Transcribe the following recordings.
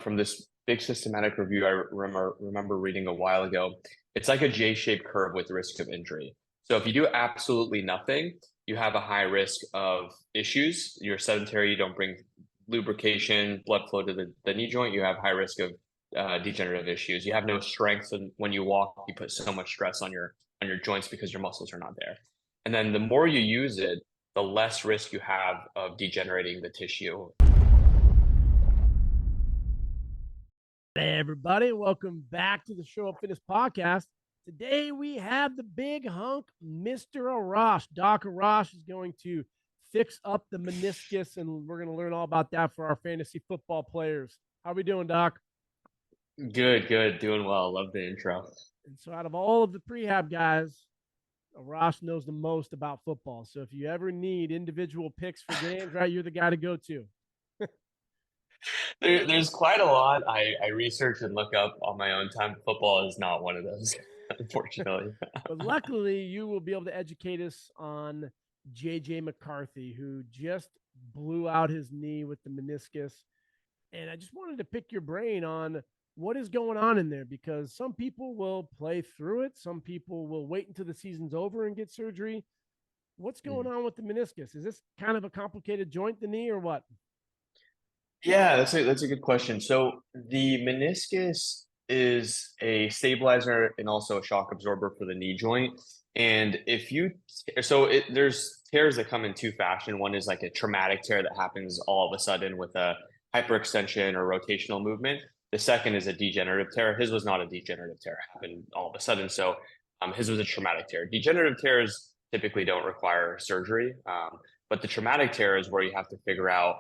from this big systematic review I remember reading a while ago. It's like a J-shaped curve with risk of injury. So if you do absolutely nothing, you have a high risk of issues. You're sedentary, you don't bring lubrication, blood flow to the knee joint, you have high risk of degenerative issues. You have no strength, and when you walk, you put so much stress on your joints because your muscles are not there. And then the more you use it, the less risk you have of degenerating the tissue. Hey, everybody, welcome back to the Show Up Fitness Podcast. Today we have the big hunk, Mr. Arash. Doc Arash is going to fix up the meniscus, and we're going to learn all about that for our fantasy football players. How are we doing, Doc? Good, good, doing well. Love the intro. And so, out of all of the prehab guys, Arash knows the most about football. So, if you ever need individual picks for games, right, you're the guy to go to. There's quite a lot I research and look up on my own time. Football is not one of those, unfortunately. But luckily, you will be able to educate us on JJ McCarthy, who just blew out his knee with the meniscus. And I just wanted to pick your brain on what is going on in there, because some people will play through it. Some people will wait until the season's over and get surgery. What's going on with the meniscus? Is this kind of a complicated joint, the knee, or what? Yeah, that's a good question. So the meniscus is a stabilizer and also a shock absorber for the knee joint. And if you there's tears that come in two fashion. One is like a traumatic tear that happens all of a sudden with a hyperextension or rotational movement. The second is a degenerative tear. His was not a degenerative tear; it happened all of a sudden. So his was a traumatic tear. Degenerative tears typically don't require surgery, but the traumatic tear is where you have to figure out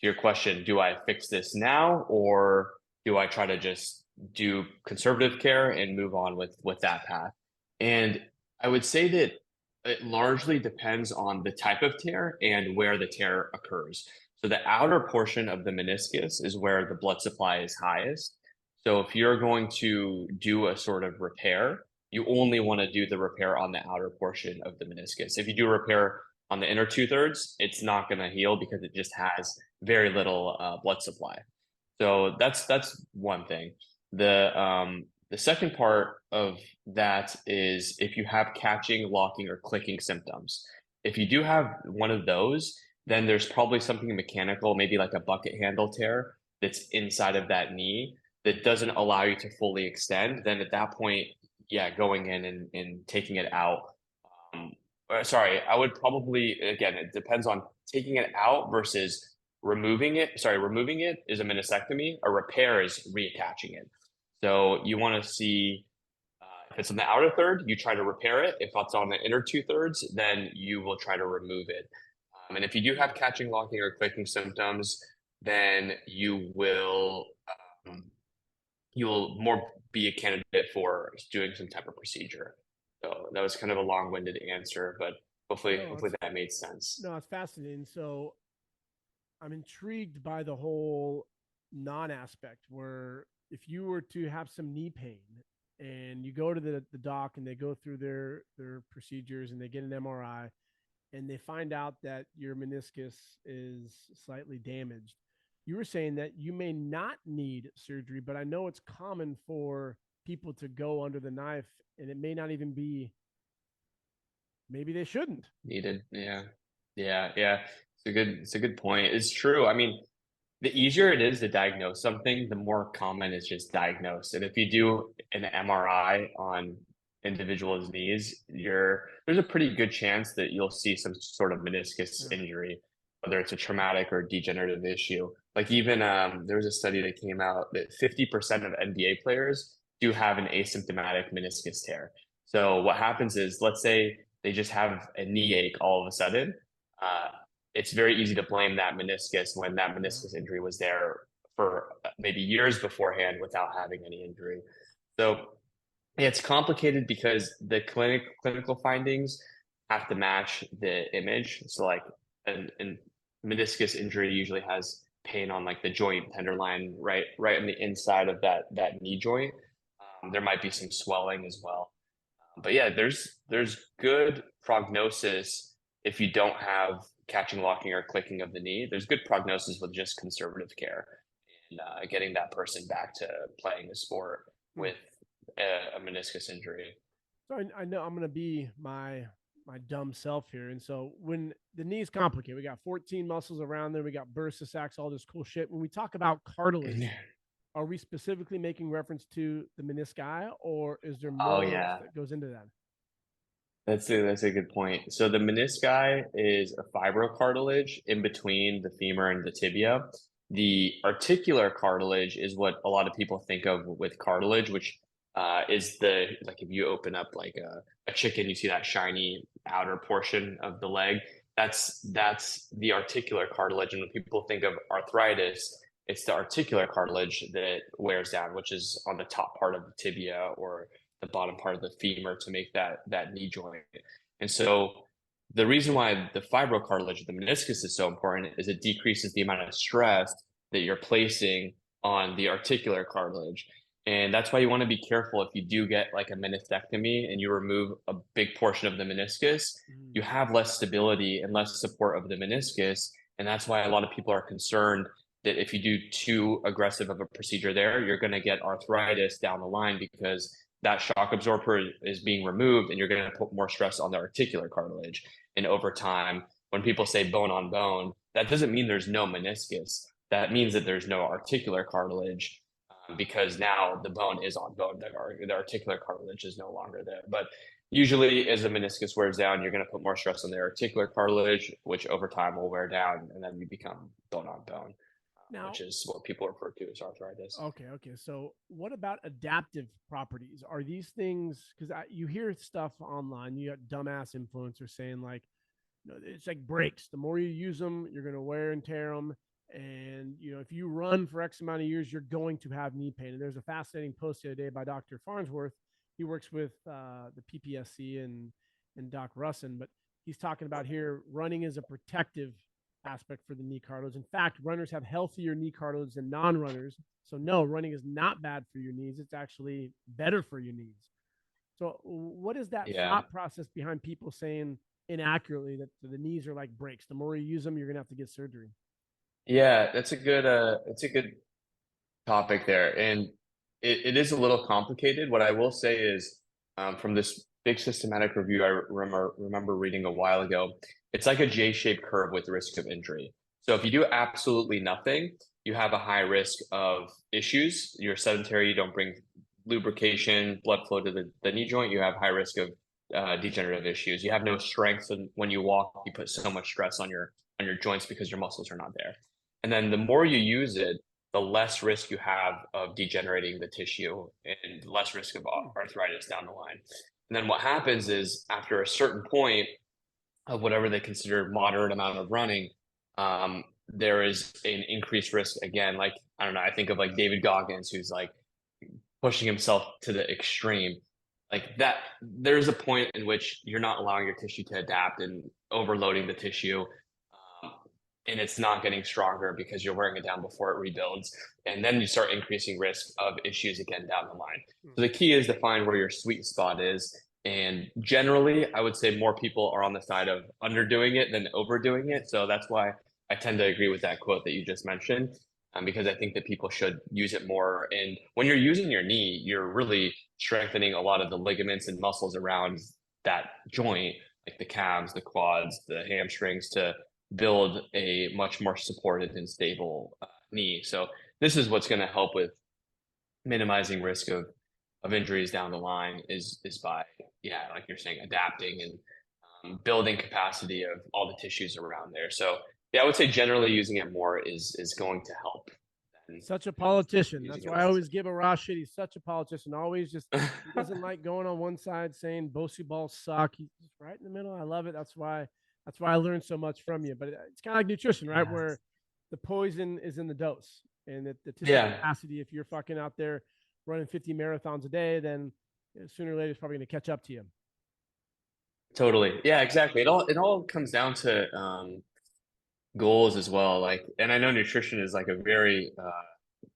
your question, do I fix this now or do I try to just do conservative care and move on with that path? And I would say that it largely depends on the type of tear and where the tear occurs. So the outer portion of the meniscus is where the blood supply is highest. So if you're going to do a sort of repair, you only want to do the repair on the outer portion of the meniscus. If you do repair on the inner two thirds, it's not going to heal because it just has very little blood supply. So that's one thing. The second part of that is if you have catching, locking, or clicking symptoms. If you do have one of those, then there's probably something mechanical, maybe like a bucket handle tear that's inside of that knee that doesn't allow you to fully extend. Then at that point, yeah, going in and taking it out. Sorry, I would probably, again, it depends on taking it out versus removing it. Sorry, removing it is a meniscectomy. A repair is reattaching it. So you want to see if it's on the outer third, you try to repair it. If it's on the inner two thirds, then you will try to remove it. And if you do have catching, locking, or clicking symptoms, then you will more be a candidate for doing some type of procedure. So that was kind of a long-winded answer, but No, hopefully that made sense. no, it's fascinating. So I'm intrigued by the whole non aspect where if you were to have some knee pain and you go to the doc and they go through their procedures and they get an MRI and they find out that your meniscus is slightly damaged, you were saying that you may not need surgery, but I know it's common for people to go under the knife and it may not even be, maybe they shouldn't. Needed. Yeah. Yeah. It's a good point. It's true. I mean, the easier it is to diagnose something, the more common it's just diagnosed. And if you do an MRI on individuals' knees, there's a pretty good chance that you'll see some sort of meniscus Yeah. injury, whether it's a traumatic or degenerative issue. Like even there was a study that came out that 50% of NBA players do have an asymptomatic meniscus tear. So what happens is, let's say they just have a knee ache all of a sudden. Uh, it's very easy to blame that meniscus when that Yeah. meniscus injury was there for maybe years beforehand without having any injury. So it's complicated because the clinical findings have to match the image. So like an meniscus injury usually has pain on like the joint tenderloin, right on the inside of that knee joint. There might be some swelling as well. But yeah, there's good prognosis if you don't have catching, locking, or clicking of the knee. There's good prognosis with just conservative care. getting that person back to playing the sport Hmm. with a meniscus injury. So I know I'm going to be my dumb self here. And so when the knees complicate, we got 14 muscles around there. We got bursa sacs, all this cool shit. When we talk about cartilage, are we specifically making reference to the menisci, or is there Oh more yeah, that goes into that? that's a good point. So the menisci is a fibrocartilage in between the femur and the tibia. The articular cartilage is what a lot of people think of with cartilage, which is the like if you open up like a chicken, you see that shiny outer portion of the leg. That's the articular cartilage. And when people think of arthritis, it's the articular cartilage that wears down, which is on the top part of the tibia or the bottom part of the femur to make that knee joint. And so the reason why the fibrocartilage, the meniscus, is so important is it decreases the amount of stress that you're placing on the articular cartilage. And that's why you want to be careful if you do get like a meniscectomy and you remove a big portion of the meniscus, Mm. you have less stability and less support of the meniscus. And that's why a lot of people are concerned that if you do too aggressive of a procedure there, you're going to get arthritis down the line because that shock absorber is being removed and you're going to put more stress on the articular cartilage. And over time, when people say bone on bone, that doesn't mean there's no meniscus. That means that there's no articular cartilage because now the bone is on bone. The articular cartilage is no longer there. But usually, as the meniscus wears down, you're going to put more stress on the articular cartilage, which over time will wear down, and then you become bone on bone, Now, which is what people refer to as arthritis. okay. So, what about adaptive properties? Are these things because you hear stuff online? You got dumbass influencers saying like, it's like brakes. The more you use them, you're going to wear and tear them. And if you run for X amount of years, you're going to have knee pain. And there's a fascinating post the other day by Dr. Farnsworth. He works with the PPSC and Doc Russin, but he's talking about here running is a protective aspect for the knee cartilage. In fact, runners have healthier knee cartilage than non-runners. So no, running is not bad for your knees. It's actually better for your knees. So what is that Yeah. thought process behind people saying inaccurately that the knees are like brakes? The more you use them, you're gonna have to get surgery. Yeah, that's a good topic there. And it is a little complicated. What I will say is from this big systematic review I remember reading a while ago, it's like a J-shaped curve with risk of injury. So if you do absolutely nothing, you have a high risk of issues. You're sedentary, you don't bring lubrication, blood flow to the knee joint, you have high risk of degenerative issues. You have no strength, and when you walk, you put so much stress on your joints because your muscles are not there. And then the more you use it, the less risk you have of degenerating the tissue and less risk of arthritis down the line. And then what happens is after a certain point of whatever they consider moderate amount of running, there is an increased risk again. Like, I don't know, I think of like David Goggins, who's like pushing himself to the extreme. Like that, there's a point in which you're not allowing your tissue to adapt and overloading the tissue and it's not getting stronger because you're wearing it down before it rebuilds. And then you start increasing risk of issues again down the line. So the key is to find where your sweet spot is. And generally, I would say more people are on the side of underdoing it than overdoing it. So that's why I tend to agree with that quote that you just mentioned, because I think that people should use it more. And when you're using your knee, you're really strengthening a lot of the ligaments and muscles around that joint, like the calves, the quads, the hamstrings, to build a much more supported and stable knee. So this is what's going to help with minimizing risk of injuries down the line is by like you're saying, adapting and building capacity of all the tissues around there. So yeah, I would say generally using it more is going to help. Such a politician. That's Using why I always give a raw shit. He's such a politician. Always just he doesn't like going on one side saying Bosu balls suck. He's just right in the middle. I love it. That's why I learned so much from you. But it's kind of like nutrition, right? Yeah. Where the poison is in the dose and the tissue Yeah, capacity. If you're fucking out there running 50 marathons a day, then sooner or later it's probably going to catch up to you. totally. Yeah, exactly. It all comes down to goals as well. Like, and I know nutrition is like a very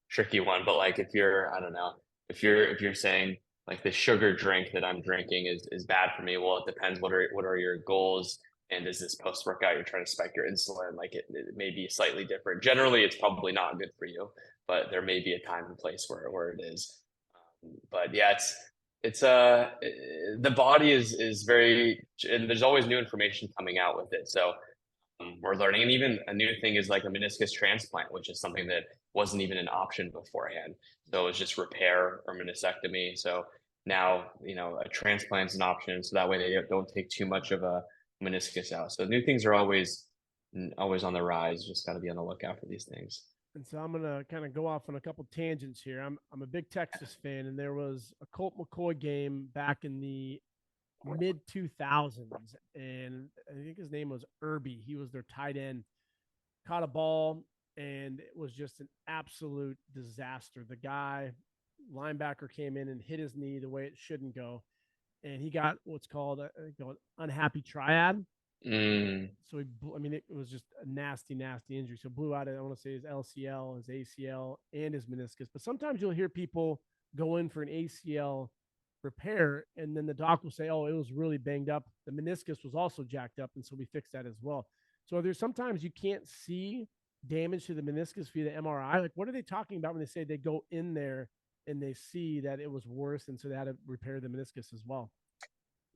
tricky one, but like if you're, I don't know, if you're saying like the sugar drink that I'm drinking is bad for me, well, it depends what are your goals and is this post workout you're trying to spike your insulin? Like it may be slightly different. Generally, it's probably not good for you. but there may be a time and place where it is. But yeah, it's the body is very, and there's always new information coming out with it. So we're learning, and even a new thing is like a meniscus transplant, which is something that wasn't even an option beforehand. So it was just repair or meniscectomy. So now, a transplant is an option, so that way they don't take too much of a meniscus out. So new things are always on the rise. Just got to be on the lookout for these things. And so I'm gonna kind of go off on a couple tangents here. I'm a big Texas fan, and there was a Colt McCoy game back in the mid 2000s, and I think his name was Irby. He was their tight end. Caught a ball, and it was just an absolute disaster. The guy linebacker came in and hit his knee the way it shouldn't go, and he got what's called an unhappy triad. Mm, So I mean, it was just a nasty, nasty injury. So blew out, I want to say his LCL, his ACL, and his meniscus. But sometimes you'll hear people go in for an ACL repair, and then the doc will say, "Oh, it was really banged up. The meniscus was also jacked up, and so we fixed that as well." So there's sometimes you can't see damage to the meniscus via the MRI. Like, what are they talking about when they say they go in there and they see that it was worse, and so they had to repair the meniscus as well?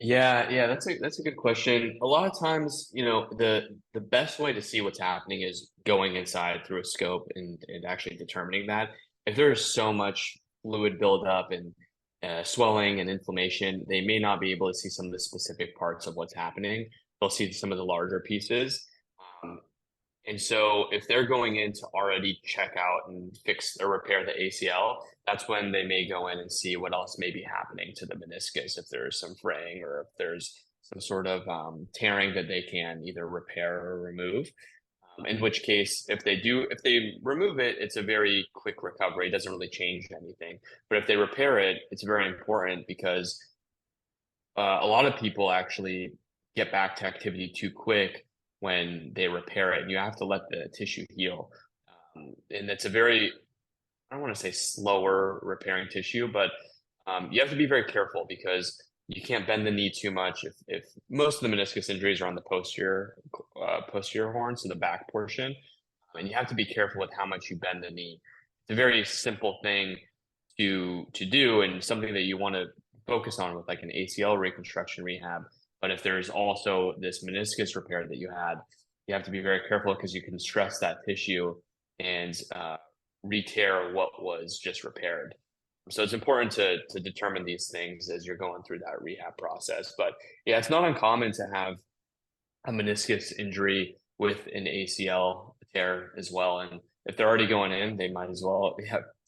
yeah, that's a good question. A lot of times, the best way to see what's happening is going inside through a scope and actually determining that. If there is so much fluid buildup and swelling and inflammation, they may not be able to see some of the specific parts of what's happening. They'll see some of the larger pieces. Um, And so if they're going in to already check out and fix or repair the ACL, that's when they may go in and see what else may be happening to the meniscus, if there's some fraying or if there's some sort of tearing that they can either repair or remove. In which case, if they remove it, it's a very quick recovery. It doesn't really change anything. But if they repair it, it's very important because a lot of people actually get back to activity too quick when they repair it, and you have to let the tissue heal. And it's a very, I don't want to say slower repairing tissue, but you have to be very careful because you can't bend the knee too much. If most of the meniscus injuries are on the posterior horn, so the back portion, and you have to be careful with how much you bend the knee. It's a very simple thing to do, and something that you want to focus on with like an ACL reconstruction rehab. But if there's also this meniscus repair that you have to be very careful because you can stress that tissue and re-tear what was just repaired. So it's important to determine these things as you're going through that rehab process. But yeah, it's not uncommon to have a meniscus injury with an ACL tear as well. And if they're already going in, they might as well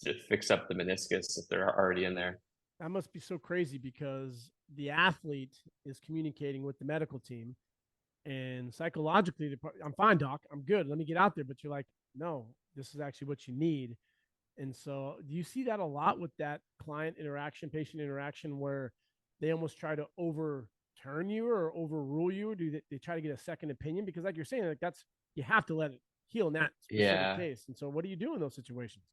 to fix up the meniscus if they're already in there. That must be so crazy because the athlete is communicating with the medical team, and psychologically, I'm fine, doc. I'm good. Let me get out there. But you're like, no, this is actually what you need. And so, do you see that a lot with that client interaction, patient interaction, where they almost try to overturn you or overrule you? Or do they try to get a second opinion? Because, like you're saying, like you have to let it heal in that specific Yeah. case. And so, what do you do in those situations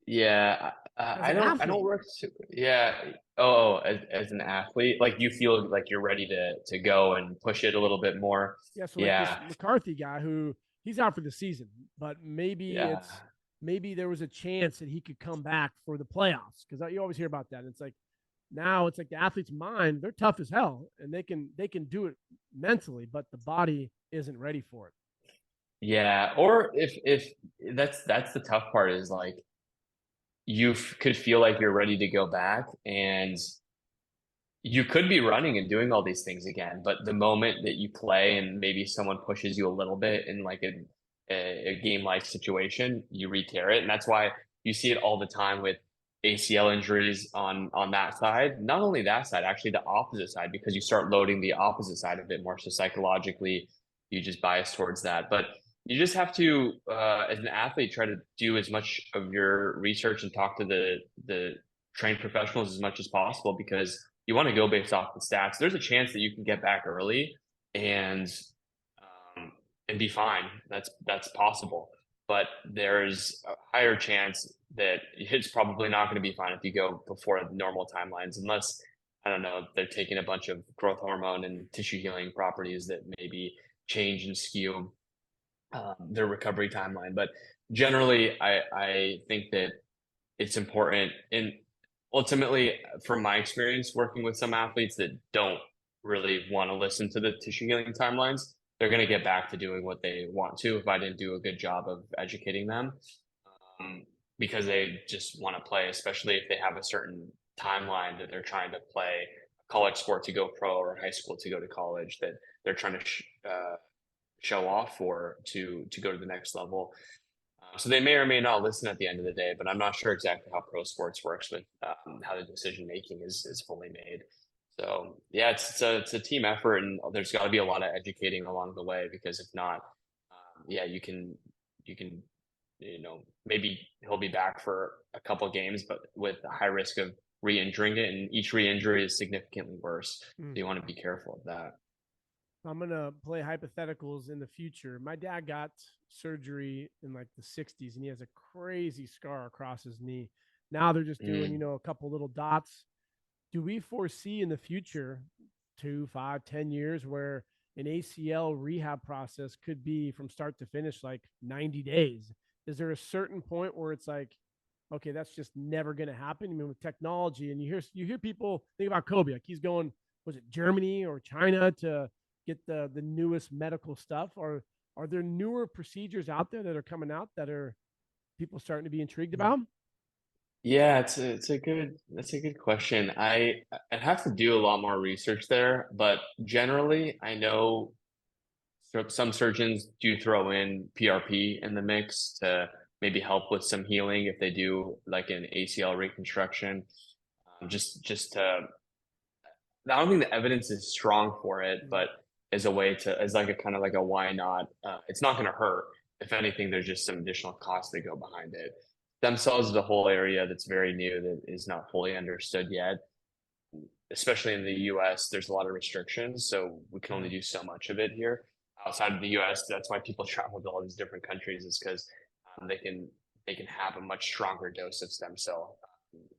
Yeah, as an I don't athlete? work. Yeah. Oh, as an athlete, like you feel like you're ready to go and push it a little bit more. Yeah, so like this Yeah. McCarthy guy who he's out for the season, but Yeah. maybe there was a chance that he could come back for the playoffs because you always hear about that. And it's like now it's like the athlete's mind, they're tough as hell and they can do it mentally, but the body isn't ready for it. Yeah. Or if that's the tough part is like could feel like you're ready to go back and you could be running and doing all these things again, but the moment that you play and maybe someone pushes you a little bit in like a game like situation, you re-tear it. And that's why you see it all the time with ACL injuries on that side. Not only that side, actually the opposite side, because you start loading the opposite side a bit more. So psychologically, you just bias towards that. But you just have to, as an athlete, try to do as much of your research and talk to the trained professionals as much as possible because you want to go based off the stats. There's a chance that you can get back early and um, and be fine. That's possible, but there's a higher chance that it's probably not going to be fine if you go before normal timelines, unless I don't know they're taking a bunch of growth hormone and tissue healing properties that maybe change and skew their recovery timeline. But generally, I think that it's important, and ultimately, from my experience working with some athletes that don't really want to listen to the tissue healing timelines, they're going to get back to doing what they want to if I didn't do a good job of educating them, um, because they just want to play, especially if they have a certain timeline that they're trying to play a college sport to go pro or high school to go to college that they're trying to show off for to go to the next level. So they may or may not listen at the end of the day, but I'm not sure exactly how pro sports works with how the decision making is fully made. So yeah, it's a team effort, and there's got to be a lot of educating along the way because if not, yeah, you can maybe he'll be back for a couple of games, but with a high risk of re-injuring it, and each re-injury is significantly worse. So Mm. you want to be careful of that. I'm gonna play hypotheticals in the future. My dad got surgery in like the 60s, and he has a crazy scar across his knee. Now they're just doing, Mm. a couple little dots. Do we foresee in the future, 2, 5, 10 years, where an ACL rehab process could be from start to finish like 90 days? Is there a certain point where it's like, okay, that's just never going to happen? I mean, with technology, and you hear people think about Kobe, like he's going, was it Germany or China to get the newest medical stuff? Or are there newer procedures out there that are coming out that are people starting to be intrigued about? Yeah, that's a good question. I'd have to do a lot more research there, but generally, I know some surgeons do throw in PRP in the mix to maybe help with some healing if they do like an ACL reconstruction. Just to, I don't think the evidence is strong for it, Mm. but as a way to, as like a kind of like a why not? It's not going to hurt. If anything, there's just some additional costs that go behind it. Stem cells is a whole area that's very new that is not fully understood yet, especially in the US. There's a lot of restrictions, so we can only Yeah. do so much of it here. Outside of the US, that's why people travel to all these different countries, is because they can have a much stronger dose of stem cell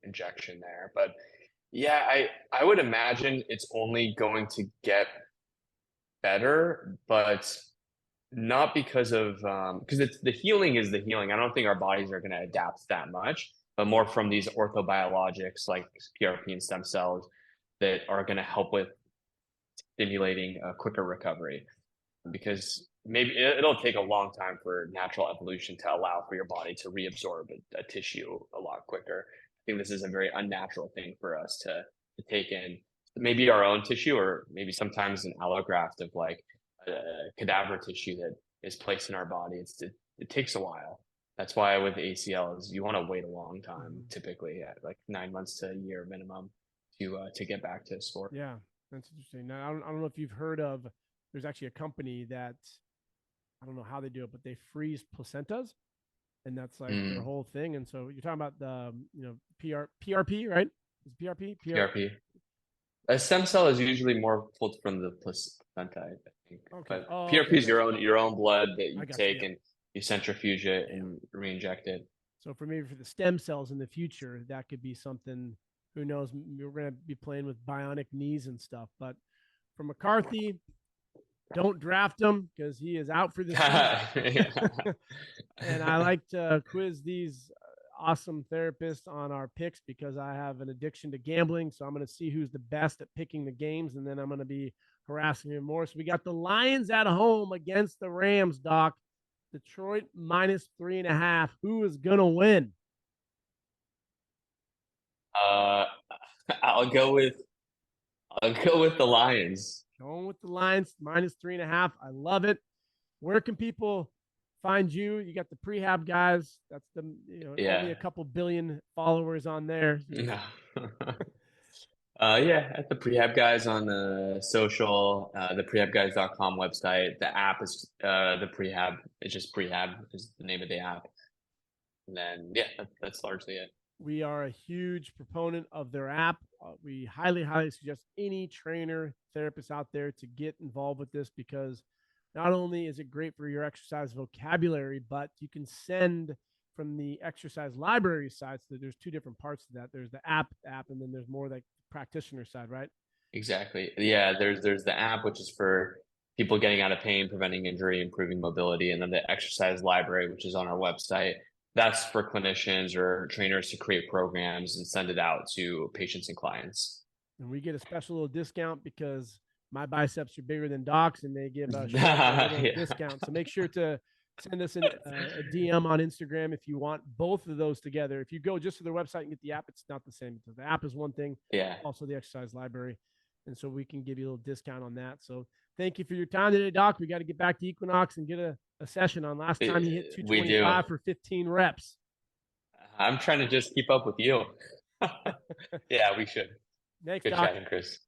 injection there. But yeah, I would imagine it's only going to get better, but not because of because it's the healing is the healing. I don't think our bodies are going to adapt that much, but more from these orthobiologics like PRP and stem cells that are going to help with stimulating a quicker recovery. Because maybe it'll take a long time for natural evolution to allow for your body to reabsorb a tissue a lot quicker. I think this is a very unnatural thing for us to take in maybe our own tissue or maybe sometimes an allograft of like cadaver tissue that is placed in our body. It takes a while. That's why with ACLs, you want to wait a long time, Mhm. typically at like 9 months to a year minimum to get back to sport. Yeah, that's interesting. Now, I don't know if you've heard of. There's actually a company that I don't know how they do it, but they freeze placentas, and that's like their Mm, whole thing. And so you're talking about the PRP, right? Is it PRP? PRP. A stem cell is usually more pulled from the placenta, I think. Okay. But Oh, okay. PRP I is got you. your own blood that I you got you. take Yep. and you centrifuge it Yeah. and re-inject it. So for maybe for the stem cells in the future, that could be something. Who knows? We're going to be playing with bionic knees and stuff. But for McCarthy, don't draft him because he is out for the season. And I like to quiz these awesome therapists on our picks because I have an addiction to gambling. So I'm going to see who's the best at picking the games, and then I'm going to be harassing him more. So we got the Lions at home against the Rams, Doc. Detroit -3.5. Who is going to win? uh, I'll go with I'll go with the Lions. Going with the Lions -3.5. I love it. Where can people find you? You got the Prehab Guys. That's only a Yeah. couple billion followers on there. No. Yeah, at the Prehab Guys on the social, the prehabguys.com website. The app is the Prehab. It's just Prehab is the name of the app. And then yeah, that's largely it. We are a huge proponent of their app. We highly, highly suggest any trainer, therapist out there to get involved with this because not only is it great for your exercise vocabulary, but you can send from the exercise library side. So there's two different parts to that. There's the app, and then there's more like practitioner side, right? Exactly. Yeah, there's the app which is for people getting out of pain, preventing injury, improving mobility, and then the exercise library, which is on our website. That's for clinicians or trainers to create programs and send it out to patients and clients. And we get a special little discount because my biceps are bigger than Doc's, and they give Sean a little Yeah. discount. So make sure to send us a DM on Instagram if you want both of those together. If you go just to their website and get the app, it's not the same. So the app is one thing, Yeah. also the exercise library. And so we can give you a little discount on that. So thank you for your time today, Doc. We got to get back to Equinox and get a session on. Last time he hit We do. 225 for 15 reps. I'm trying to just keep up with you. Yeah, we should. Thanks, Good Doc. chatting, Chris.